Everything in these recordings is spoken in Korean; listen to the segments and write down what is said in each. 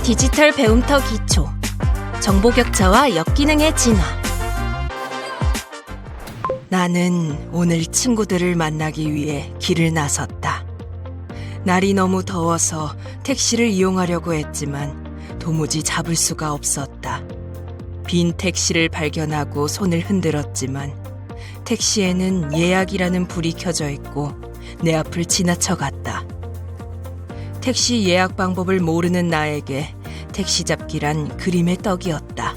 디지털 배움터 기초, 정보 격차와 역기능의 진화. 나는 오늘 친구들을 만나기 위해 길을 나섰다. 날이 너무 더워서 택시를 이용하려고 했지만 도무지 잡을 수가 없었다. 빈 택시를 발견하고 손을 흔들었지만 택시에는 예약이라는 불이 켜져 있고 내 앞을 지나쳐 갔다. 택시 예약 방법을 모르는 나에게 택시 잡기란 그림의 떡이었다.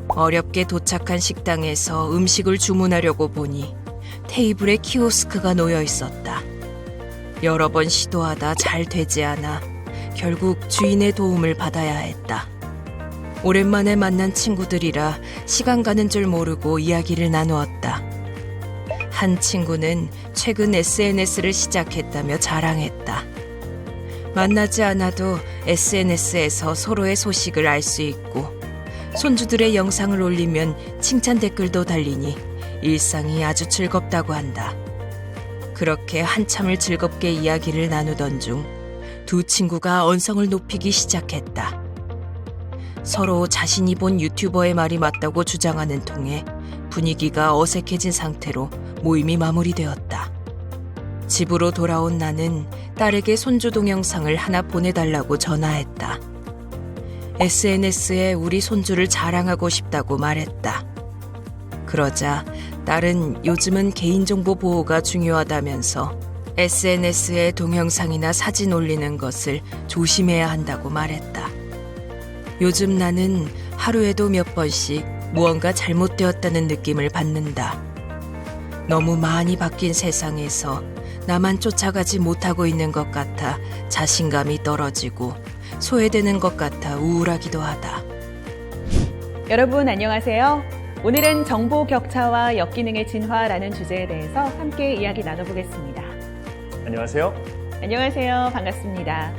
어렵게 도착한 식당에서 음식을 주문하려고 보니 테이블에 키오스크가 놓여 있었다. 여러 번 시도하다 잘 되지 않아 결국 주인의 도움을 받아야 했다. 오랜만에 만난 친구들이라 시간 가는 줄 모르고 이야기를 나누었다. 한 친구는 최근 SNS를 시작했다며 자랑했다. 만나지 않아도 SNS에서 서로의 소식을 알 수 있고 손주들의 영상을 올리면 칭찬 댓글도 달리니 일상이 아주 즐겁다고 한다. 그렇게 한참을 즐겁게 이야기를 나누던 중 두 친구가 언성을 높이기 시작했다. 서로 자신이 본 유튜버의 말이 맞다고 주장하는 통에 분위기가 어색해진 상태로 모임이 마무리되었다. 집으로 돌아온 나는 딸에게 손주 동영상을 하나 보내달라고 전화했다. SNS에 우리 손주를 자랑하고 싶다고 말했다. 그러자 딸은 요즘은 개인정보 보호가 중요하다면서 SNS에 동영상이나 사진 올리는 것을 조심해야 한다고 말했다. 요즘 나는 하루에도 몇 번씩 무언가 잘못되었다는 느낌을 받는다. 너무 많이 바뀐 세상에서 나만 쫓아가지 못하고 있는 것 같아 자신감이 떨어지고 소외되는 것 같아 우울하기도 하다. 여러분 안녕하세요. 오늘은 정보 격차와 역기능의 진화라는 주제에 대해서 함께 이야기 나눠보겠습니다. 안녕하세요. 안녕하세요. 반갑습니다.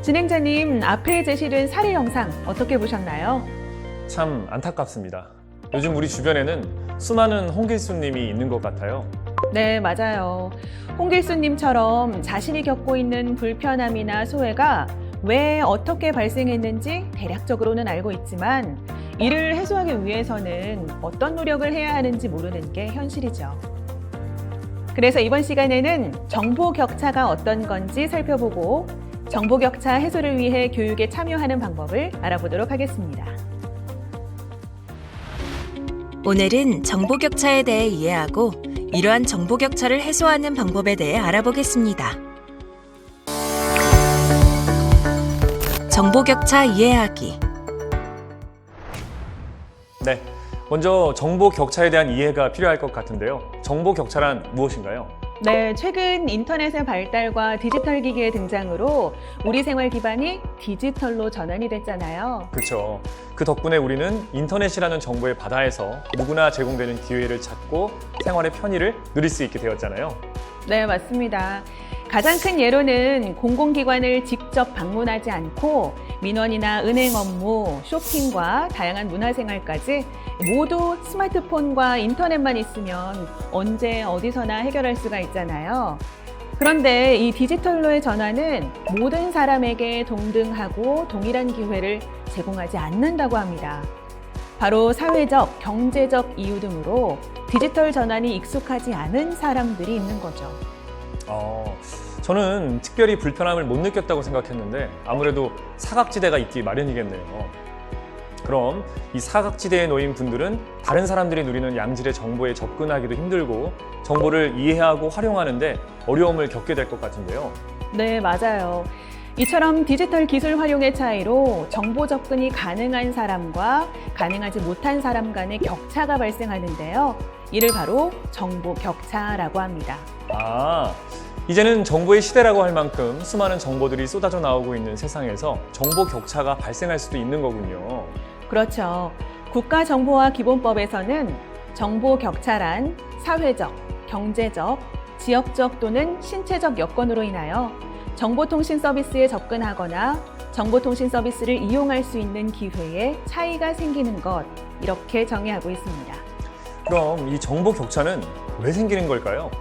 진행자님, 앞에 제시된 사례 영상 어떻게 보셨나요? 참 안타깝습니다. 요즘 우리 주변에는 수많은 홍길수님이 있는 것 같아요. 네, 맞아요. 홍길수님처럼 자신이 겪고 있는 불편함이나 소외가 왜 어떻게 발생했는지 대략적으로는 알고 있지만 이를 해소하기 위해서는 어떤 노력을 해야 하는지 모르는 게 현실이죠. 그래서 이번 시간에는 정보 격차가 어떤 건지 살펴보고 정보 격차 해소를 위해 교육에 참여하는 방법을 알아보도록 하겠습니다. 오늘은 정보 격차에 대해 이해하고 이러한 정보 격차를 해소하는 방법에 대해 알아보겠습니다. 정보 격차 이해하기. 네, 먼저 정보 격차에 대한 이해가 필요할 것 같은데요. 정보 격차란 무엇인가요? 네, 최근 인터넷의 발달과 디지털 기기의 등장으로 우리 생활 기반이 디지털로 전환이 됐잖아요. 그렇죠. 그 덕분에 우리는 인터넷이라는 정보의 바다에서 누구나 제공되는 기회를 찾고 생활의 편의를 누릴 수 있게 되었잖아요. 네, 맞습니다. 가장 큰 예로는 공공기관을 직접 방문하지 않고 민원이나 은행 업무, 쇼핑과 다양한 문화생활까지 모두 스마트폰과 인터넷만 있으면 언제 어디서나 해결할 수가 있잖아요. 그런데 이 디지털로의 전환은 모든 사람에게 동등하고 동일한 기회를 제공하지 않는다고 합니다. 바로 사회적, 경제적 이유 등으로 디지털 전환이 익숙하지 않은 사람들이 있는 거죠. 저는 특별히 불편함을 못 느꼈다고 생각했는데 아무래도 사각지대가 있기 마련이겠네요. 그럼 이 사각지대에 놓인 분들은 다른 사람들이 누리는 양질의 정보에 접근하기도 힘들고 정보를 이해하고 활용하는데 어려움을 겪게 될 것 같은데요. 네, 맞아요. 이처럼 디지털 기술 활용의 차이로 정보 접근이 가능한 사람과 가능하지 못한 사람 간의 격차가 발생하는데요. 이를 바로 정보 격차라고 합니다. 이제는 정보의 시대라고 할 만큼 수많은 정보들이 쏟아져 나오고 있는 세상에서 정보 격차가 발생할 수도 있는 거군요. 그렇죠. 국가정보화기본법에서는 정보 격차란 사회적, 경제적, 지역적 또는 신체적 여건으로 인하여 정보통신 서비스에 접근하거나 정보통신 서비스를 이용할 수 있는 기회에 차이가 생기는 것, 이렇게 정의하고 있습니다. 그럼 이 정보 격차는 왜 생기는 걸까요?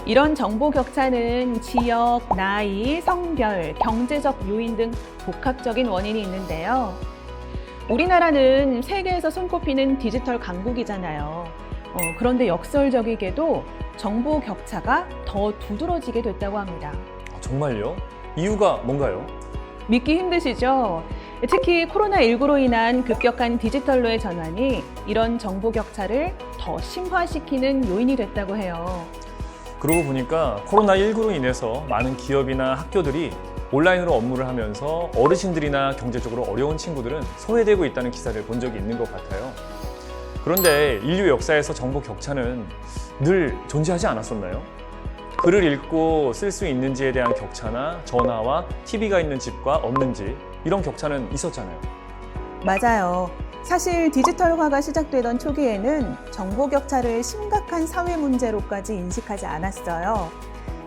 이런 정보 격차는 지역, 나이, 성별, 경제적 요인 등 복합적인 원인이 있는데요. 우리나라는 세계에서 손꼽히는 디지털 강국이잖아요. 그런데 역설적이게도 정보 격차가 더 두드러지게 됐다고 합니다. 정말요? 이유가 뭔가요? 믿기 힘드시죠? 특히 코로나19로 인한 급격한 디지털로의 전환이 이런 정보 격차를 더 심화시키는 요인이 됐다고 해요. 그러고 보니까 코로나19로 인해서 많은 기업이나 학교들이 온라인으로 업무를 하면서 어르신들이나 경제적으로 어려운 친구들은 소외되고 있다는 기사를 본 적이 있는 것 같아요. 그런데 인류 역사에서 정보 격차는 늘 존재하지 않았었나요? 글을 읽고 쓸 수 있는지에 대한 격차나 전화와 TV가 있는 집과 없는 집, 이런 격차는 있었잖아요. 맞아요. 사실 디지털화가 시작되던 초기에는 정보 격차를 심각한 사회 문제로까지 인식하지 않았어요.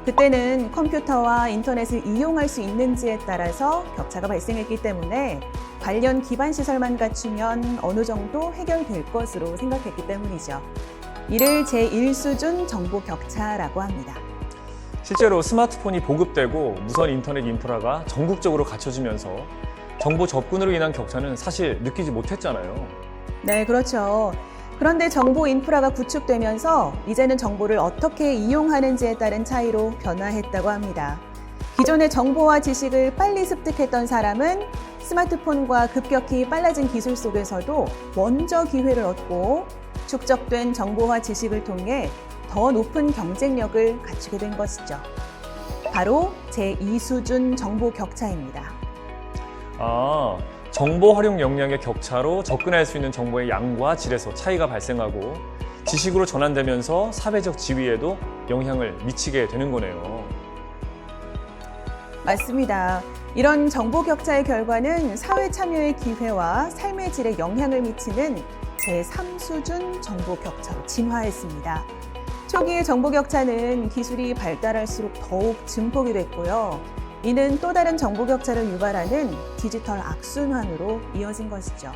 그때는 컴퓨터와 인터넷을 이용할 수 있는지에 따라서 격차가 발생했기 때문에 관련 기반 시설만 갖추면 어느 정도 해결될 것으로 생각했기 때문이죠. 이를 제1수준 정보 격차라고 합니다. 실제로 스마트폰이 보급되고 무선 인터넷 인프라가 전국적으로 갖춰지면서 정보 접근으로 인한 격차는 사실 느끼지 못했잖아요. 네, 그렇죠. 그런데 정보 인프라가 구축되면서 이제는 정보를 어떻게 이용하는지에 따른 차이로 변화했다고 합니다. 기존의 정보와 지식을 빨리 습득했던 사람은 스마트폰과 급격히 빨라진 기술 속에서도 먼저 기회를 얻고 축적된 정보와 지식을 통해 더 높은 경쟁력을 갖추게 된 것이죠. 바로 제2수준 정보 격차입니다. 정보 활용 역량의 격차로 접근할 수 있는 정보의 양과 질에서 차이가 발생하고 지식으로 전환되면서 사회적 지위에도 영향을 미치게 되는 거네요. 맞습니다. 이런 정보 격차의 결과는 사회 참여의 기회와 삶의 질에 영향을 미치는 제3수준 정보 격차로 진화했습니다. 초기의 정보 격차는 기술이 발달할수록 더욱 증폭이 됐고요. 이는 또 다른 정보 격차를 유발하는 디지털 악순환으로 이어진 것이죠.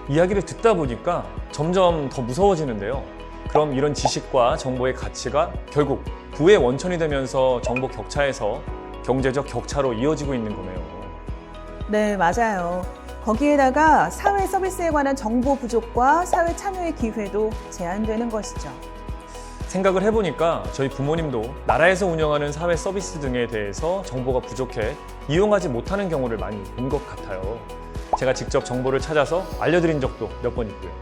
이야기를 듣다 보니까 점점 더 무서워지는데요. 그럼 이런 지식과 정보의 가치가 결국 부의 원천이 되면서 정보 격차에서 경제적 격차로 이어지고 있는 거네요. 네, 맞아요. 거기에다가 사회 서비스에 관한 정보 부족과 사회 참여의 기회도 제한되는 것이죠. 생각을 해보니까 저희 부모님도 나라에서 운영하는 사회 서비스 등에 대해서 정보가 부족해 이용하지 못하는 경우를 많이 본 것 같아요. 제가 직접 정보를 찾아서 알려드린 적도 몇 번 있고요.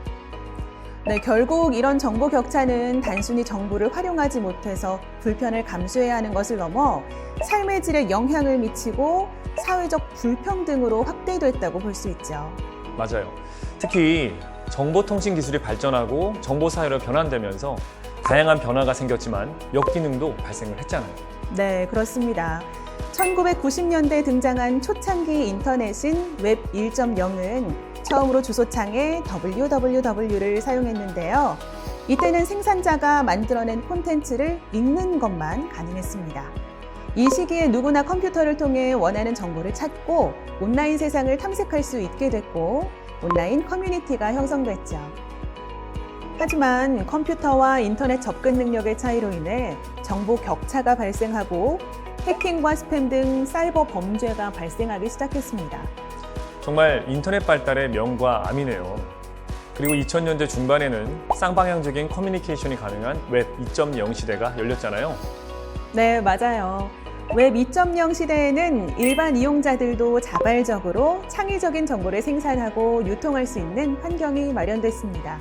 네, 결국 이런 정보 격차는 단순히 정보를 활용하지 못해서 불편을 감수해야 하는 것을 넘어 삶의 질에 영향을 미치고 사회적 불평등으로 확대됐다고 볼 수 있죠. 맞아요. 특히 정보통신 기술이 발전하고 정보사회로 변환되면서 다양한 변화가 생겼지만 역기능도 발생을 했잖아요. 네, 그렇습니다. 1990년대에 등장한 초창기 인터넷인 웹 1.0은 처음으로 주소창에 www를 사용했는데요. 이때는 생산자가 만들어낸 콘텐츠를 읽는 것만 가능했습니다. 이 시기에 누구나 컴퓨터를 통해 원하는 정보를 찾고 온라인 세상을 탐색할 수 있게 됐고 온라인 커뮤니티가 형성됐죠. 하지만 컴퓨터와 인터넷 접근 능력의 차이로 인해 정보 격차가 발생하고 해킹과 스팸 등 사이버 범죄가 발생하기 시작했습니다. 정말 인터넷 발달의 명과 암이네요. 그리고 2000년대 중반에는 쌍방향적인 커뮤니케이션이 가능한 웹 2.0 시대가 열렸잖아요. 네, 맞아요. 웹 2.0 시대에는 일반 이용자들도 자발적으로 창의적인 정보를 생산하고 유통할 수 있는 환경이 마련됐습니다.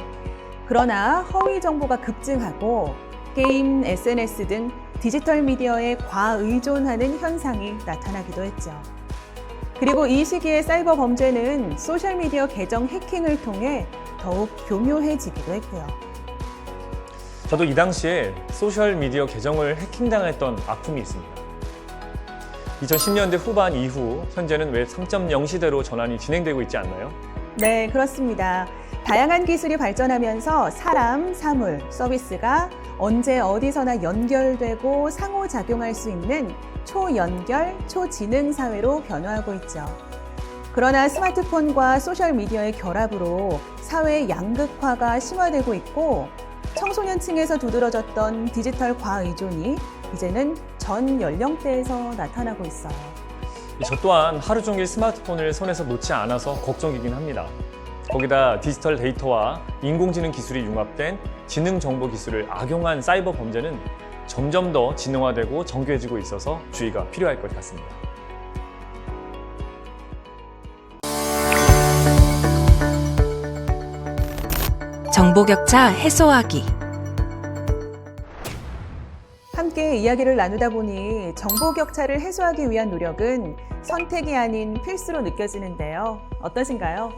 그러나 허위 정보가 급증하고 게임, SNS 등 디지털 미디어에 과의존하는 현상이 나타나기도 했죠. 그리고 이 시기의 사이버 범죄는 소셜미디어 계정 해킹을 통해 더욱 교묘해지기도 했고요. 저도 이 당시에 소셜미디어 계정을 해킹당했던 아픔이 있습니다. 2010년대 후반 이후 현재는 웹 3.0 시대로 전환이 진행되고 있지 않나요? 네, 그렇습니다. 다양한 기술이 발전하면서 사람, 사물, 서비스가 언제 어디서나 연결되고 상호작용할 수 있는 초연결, 초지능 사회로 변화하고 있죠. 그러나 스마트폰과 소셜미디어의 결합으로 사회 양극화가 심화되고 있고 청소년층에서 두드러졌던 디지털 과의존이 이제는 전 연령대에서 나타나고 있어요. 저 또한 하루 종일 스마트폰을 손에서 놓지 않아서 걱정이긴 합니다. 거기다 디지털 데이터와 인공지능 기술이 융합된 지능 정보 기술을 악용한 사이버 범죄는 점점 더 진화되고 정교해지고 있어서 주의가 필요할 것 같습니다. 정보 격차 해소하기. 함께 이야기를 나누다 보니 정보 격차를 해소하기 위한 노력은 선택이 아닌 필수로 느껴지는데요. 어떠신가요?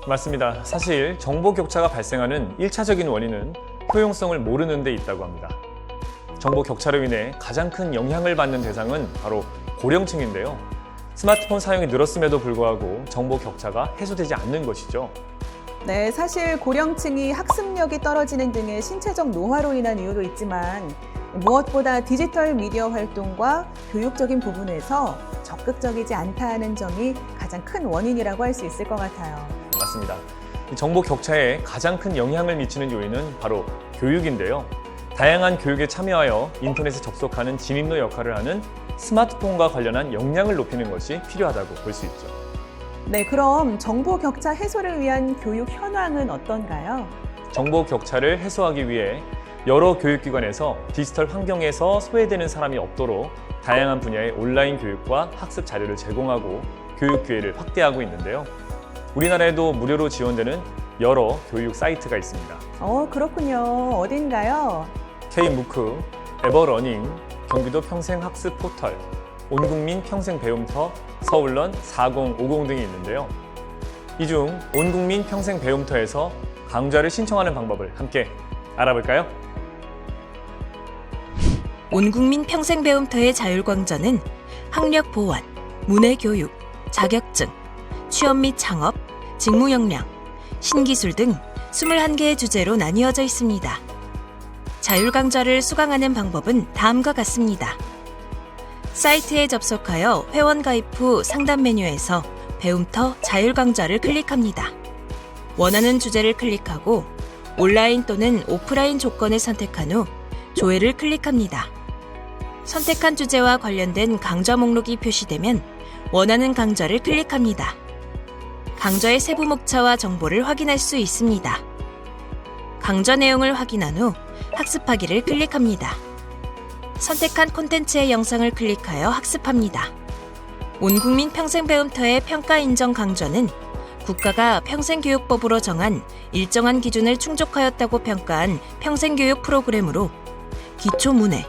맞습니다. 사실 정보 격차가 발생하는 1차적인 원인은 효용성을 모르는 데 있다고 합니다. 정보 격차로 인해 가장 큰 영향을 받는 대상은 바로 고령층인데요. 스마트폰 사용이 늘었음에도 불구하고 정보 격차가 해소되지 않는 것이죠. 네, 사실 고령층이 학습력이 떨어지는 등의 신체적 노화로 인한 이유도 있지만 무엇보다 디지털 미디어 활동과 교육적인 부분에서 적극적이지 않다는 점이 가장 큰 원인이라고 할 수 있을 것 같아요. 맞습니다. 이 정보 격차에 가장 큰 영향을 미치는 요인은 바로 교육인데요. 다양한 교육에 참여하여 인터넷에 접속하는 진입로 역할을 하는 스마트폰과 관련한 역량을 높이는 것이 필요하다고 볼 수 있죠. 네, 그럼 정보 격차 해소를 위한 교육 현황은 어떤가요? 정보 격차를 해소하기 위해 여러 교육기관에서 디지털 환경에서 소외되는 사람이 없도록 다양한 분야의 온라인 교육과 학습 자료를 제공하고 교육 기회를 확대하고 있는데요. 우리나라에도 무료로 지원되는 여러 교육 사이트가 있습니다. 그렇군요. 어딘가요? K-MOOC, 에버러닝, 경기도 평생학습 포털, 온국민 평생배움터, 서울런 4050 등이 있는데요. 이 중 온국민 평생배움터에서 강좌를 신청하는 방법을 함께 알아볼까요? 온국민 평생배움터의 자율강좌는 학력 보완, 문해교육, 자격증, 취업 및 창업, 직무 역량, 신기술 등 21개의 주제로 나뉘어져 있습니다. 자율강좌를 수강하는 방법은 다음과 같습니다. 사이트에 접속하여 회원 가입 후 상단 메뉴에서 배움터 자율강좌를 클릭합니다. 원하는 주제를 클릭하고 온라인 또는 오프라인 조건을 선택한 후 조회를 클릭합니다. 선택한 주제와 관련된 강좌 목록이 표시되면 원하는 강좌를 클릭합니다. 강좌의 세부 목차와 정보를 확인할 수 있습니다. 강좌 내용을 확인한 후 학습하기를 클릭합니다. 선택한 콘텐츠의 영상을 클릭하여 학습합니다. 온국민 평생배움터의 평가 인정 강좌는 국가가 평생교육법으로 정한 일정한 기준을 충족하였다고 평가한 평생교육 프로그램으로 기초문해,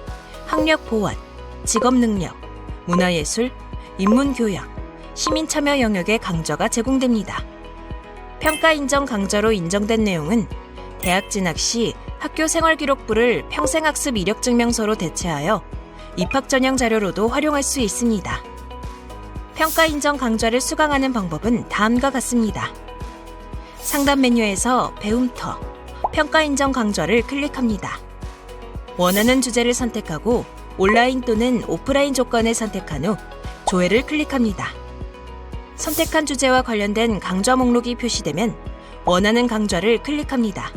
학력 보완, 직업능력, 문화예술, 인문교양, 시민참여 영역의 강좌가 제공됩니다. 평가 인정 강좌로 인정된 내용은 대학 진학 시 학교 생활기록부를 평생학습 이력증명서로 대체하여 입학 전형 자료로도 활용할 수 있습니다. 평가 인정 강좌를 수강하는 방법은 다음과 같습니다. 상단 메뉴에서 배움터, 평가 인정 강좌를 클릭합니다. 원하는 주제를 선택하고 온라인 또는 오프라인 조건을 선택한 후 조회를 클릭합니다. 선택한 주제와 관련된 강좌 목록이 표시되면 원하는 강좌를 클릭합니다.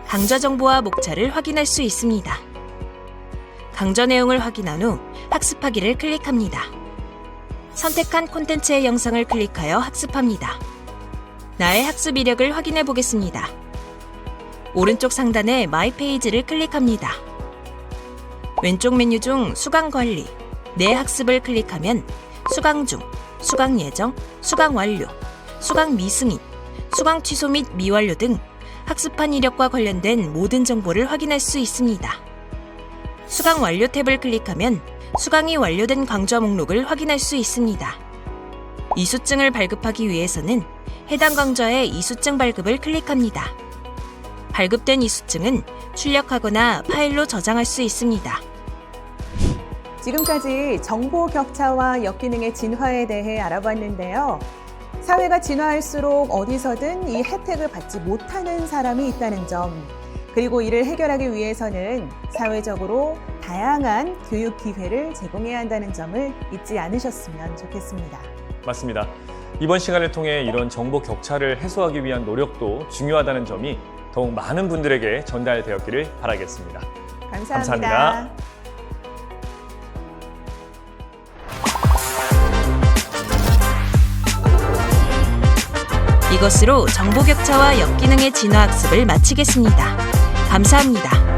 강좌 정보와 목차를 확인할 수 있습니다. 강좌 내용을 확인한 후 학습하기를 클릭합니다. 선택한 콘텐츠의 영상을 클릭하여 학습합니다. 나의 학습 이력을 확인해 보겠습니다. 오른쪽 상단의 마이 페이지를 클릭합니다. 왼쪽 메뉴 중 수강 관리, 내 학습을 클릭하면 수강 중, 수강 예정, 수강 완료, 수강 미승인, 수강 취소 및 미완료 등 학습한 이력과 관련된 모든 정보를 확인할 수 있습니다. 수강 완료 탭을 클릭하면 수강이 완료된 강좌 목록을 확인할 수 있습니다. 이수증을 발급하기 위해서는 해당 강좌의 이수증 발급을 클릭합니다. 발급된 이수증은 출력하거나 파일로 저장할 수 있습니다. 지금까지 정보 격차와 역기능의 진화에 대해 알아봤는데요. 사회가 진화할수록 어디서든 이 혜택을 받지 못하는 사람이 있다는 점, 그리고 이를 해결하기 위해서는 사회적으로 다양한 교육 기회를 제공해야 한다는 점을 잊지 않으셨으면 좋겠습니다. 맞습니다. 이번 시간을 통해 이런 정보 격차를 해소하기 위한 노력도 중요하다는 점이 더욱 많은 분들에게 전달되었기를 바라겠습니다. 감사합니다. 감사합니다. 이것으로 정보 격차와 역기능의 진화 학습을 마치겠습니다. 감사합니다.